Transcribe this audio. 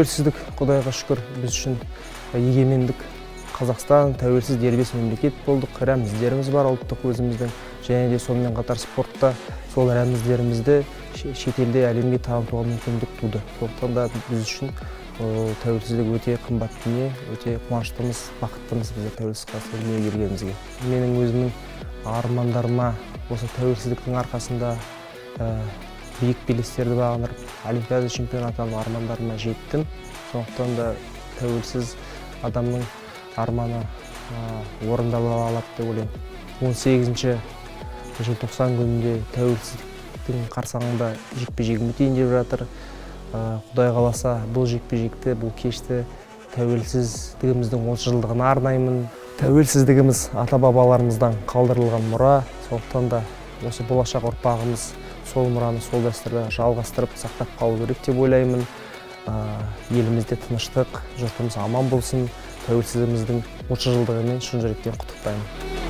Тәуелсіздік, Құдайға шүкір, біз үшін егемендік. Қазақстан тәуелсіз дербес мемлекет болдық. Рәміздеріміз бар ұлттық өзіміздің, және де сонымен қатар спортта сол рәміздерімізді шетелде әлемге танытуға мүмкіндік туды. Сондықтан да біз үшін тәуелсіздік өте қымбат дүние, өте қуаныштымыз, бақыттымыз біз тәуелсіз қазақстан дүниеге келгенімізге. Менің өзімнің армандарыма осы тәуелсіздіктің арқасында биік белестерді бағындырып, Олимпиада чемпионы атану армандарыма жеттім. Сондықтан да тәуелсіз адамның арманы орындала алады деп ойлаймын. 18 желтоқсан күнінде тәуелсіздіктің қарсаңында жекпе-жегім өтейін деп жатыр. Құдай қаласа, бұл жекпе-жекті, бұл кешті тәуелсіздігіміздің 30 жылдығына арнаймын. Тәуелсіздігіміз ата-бабаларымыздан қалдырылған мұра. Сондықтан да осы болашақ ұрпағымыз сол мұраны, сол дәстүрді жалғастырып, сақтап қалу керек деп ойлаймын. Елімізде тыныштық, жұртымыз аман болсын. Тәуелсіздігіміздің 30 жылдығымен шын жүректен құттықтаймын.